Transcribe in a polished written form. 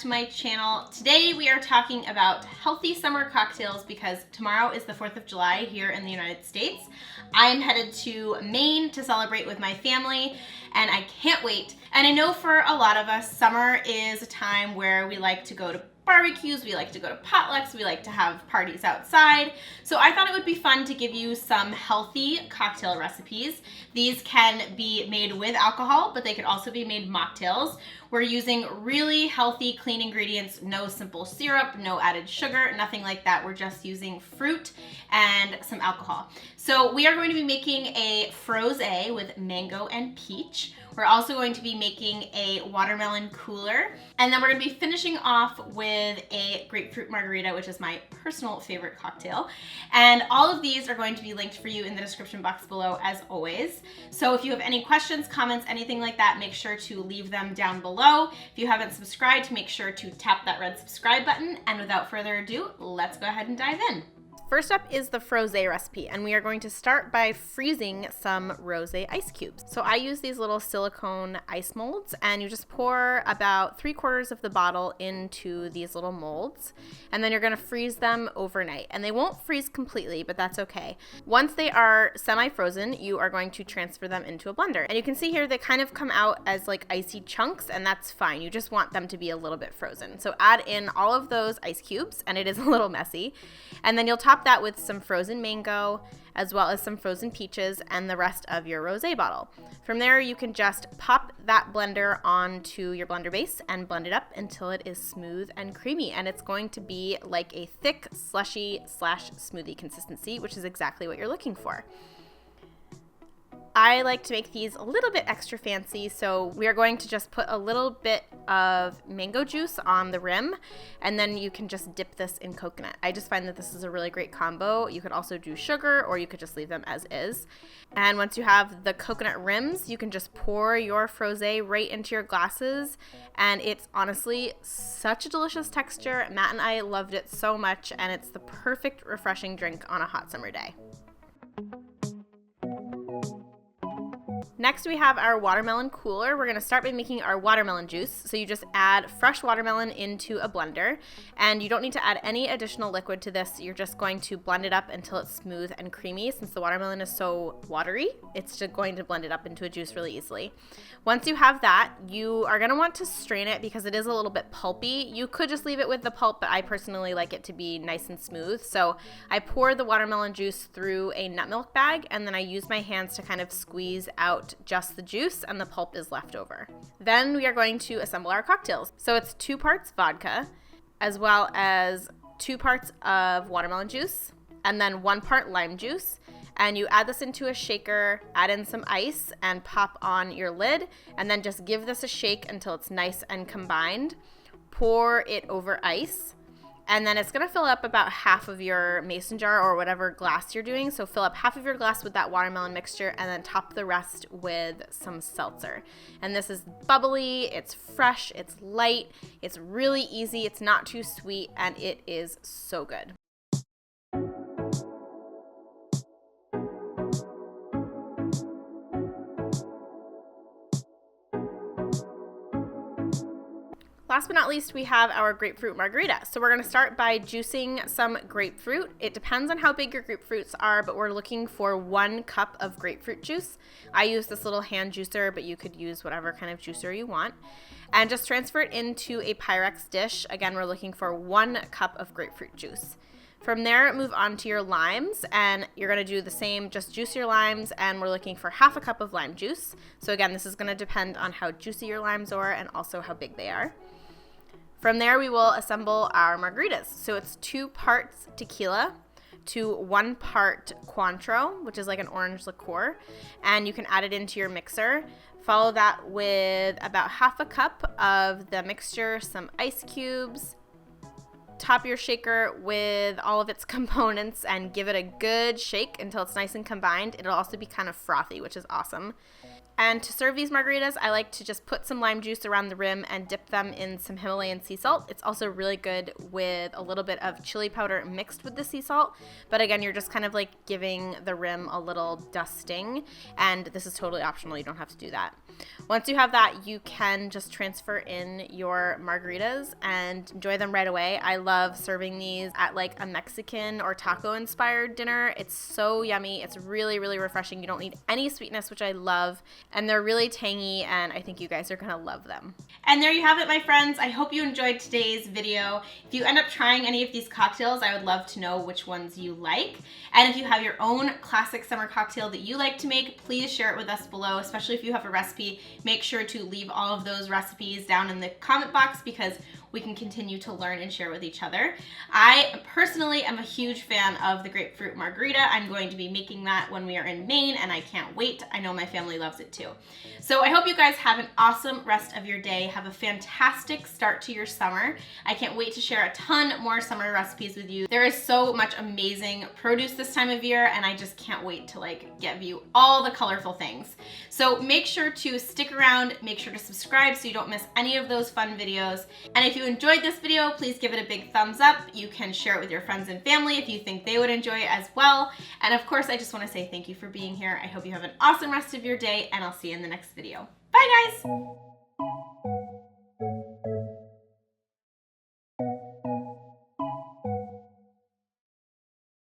to my channel. Today we are talking about healthy summer cocktails because tomorrow is the 4th of July here in the United States. I'm headed to Maine to celebrate with my family and I can't wait. And I know for a lot of us, summer is a time where we like to go to barbecues, we like to go to potlucks, we like to have parties outside. So I thought it would be fun to give you some healthy cocktail recipes. These can be made with alcohol, but they could also be made mocktails. We're using really healthy, clean ingredients, no simple syrup, no added sugar, nothing like that. We're just using fruit and some alcohol. So we are going to be making a frose with mango and peach. We're also going to be making a watermelon cooler. And then we're gonna be finishing off with a grapefruit margarita, which is my personal favorite cocktail. And all of these are going to be linked for you in the description box below as always. So if you have any questions, comments, anything like that, make sure to leave them down below. If you haven't subscribed, make sure to tap that red subscribe button. And without further ado, let's go ahead and dive in. First up is the frose recipe, and we are going to start by freezing some rosé ice cubes. So I use these little silicone ice molds, and you just pour about 3/4 of the bottle into these little molds, and then you're gonna freeze them overnight. And they won't freeze completely, but that's okay. Once they are semi-frozen, you are going to transfer them into a blender. And you can see here they kind of come out as like icy chunks, and that's fine. You just want them to be a little bit frozen. So add in all of those ice cubes, and it is a little messy. And then you'll top that with some frozen mango as well as some frozen peaches and the rest of your rosé bottle. From there you can just pop that blender onto your blender base and blend it up until it is smooth and creamy, and it's going to be like a thick slushy / smoothie consistency, which is exactly what you're looking for. I like to make these a little bit extra fancy, so we are going to just put a little bit of mango juice on the rim, and then you can just dip this in coconut. I just find that this is a really great combo. You could also do sugar, or you could just leave them as is. And once you have the coconut rims, you can just pour your frosé right into your glasses, and it's honestly such a delicious texture. Matt and I loved it so much, and it's the perfect refreshing drink on a hot summer day. Next we have our watermelon cooler. We're gonna start by making our watermelon juice. So you just add fresh watermelon into a blender, and you don't need to add any additional liquid to this. You're just going to blend it up until it's smooth and creamy. Since the watermelon is so watery, it's just going to blend it up into a juice really easily. Once you have that, you are gonna want to strain it because it is a little bit pulpy. You could just leave it with the pulp, but I personally like it to be nice and smooth. So I pour the watermelon juice through a nut milk bag, and then I use my hands to kind of squeeze out just the juice, and the pulp is left over. Then we are going to assemble our cocktails. So it's 2 parts vodka, as well as 2 parts of watermelon juice, and then 1 part lime juice. And you add this into a shaker, add in some ice, and pop on your lid, and then just give this a shake until it's nice and combined. Pour it over ice. And then it's gonna fill up about half of your mason jar or whatever glass you're doing. So fill up half of your glass with that watermelon mixture and then top the rest with some seltzer. And this is bubbly, it's fresh, it's light, it's really easy, it's not too sweet, and it is so good. Last but not least, we have our grapefruit margarita. So we're gonna start by juicing some grapefruit. It depends on how big your grapefruits are, but we're looking for 1 cup of grapefruit juice. I use this little hand juicer, but you could use whatever kind of juicer you want. And just transfer it into a Pyrex dish. Again, we're looking for 1 cup of grapefruit juice. From there, move on to your limes, and you're gonna do the same, just juice your limes, and we're looking for half a cup of lime juice. So again, this is gonna depend on how juicy your limes are and also how big they are. From there, we will assemble our margaritas. So it's 2 parts tequila to 1 part Cointreau, which is like an orange liqueur, and you can add it into your mixer. Follow that with about half a cup of the mixture, some ice cubes. Top your shaker with all of its components and give it a good shake until it's nice and combined. It'll also be kind of frothy, which is awesome. And to serve these margaritas, I like to just put some lime juice around the rim and dip them in some Himalayan sea salt. It's also really good with a little bit of chili powder mixed with the sea salt. But again, you're just kind of like giving the rim a little dusting. And this is totally optional. You don't have to do that. Once you have that, you can just transfer in your margaritas and enjoy them right away. I love serving these at like a Mexican or taco inspired dinner. It's so yummy. It's really, really refreshing. You don't need any sweetness, which I love. And they're really tangy, and I think you guys are gonna love them. And there you have it, my friends. I hope you enjoyed today's video. If you end up trying any of these cocktails, I would love to know which ones you like. And if you have your own classic summer cocktail that you like to make, please share it with us below, especially if you have a recipe. Make sure to leave all of those recipes down in the comment box because we can continue to learn and share with each other. I personally am a huge fan of the Grapefruit Margarita. I'm going to be making that when we are in Maine, and I can't wait. I know my family loves it too. So I hope you guys have an awesome rest of your day. Have a fantastic start to your summer. I can't wait to share a ton more summer recipes with you. There is so much amazing produce this time of year, and I just can't wait to like give you all the colorful things. So make sure to stick around, make sure to subscribe so you don't miss any of those fun videos. And if you enjoyed this video, please give it a big thumbs up. You can share it with your friends and family if you think they would enjoy it as well. And of course, I just want to say thank you for being here. I hope you have an awesome rest of your day, and I'll see you in the next video. Bye, guys!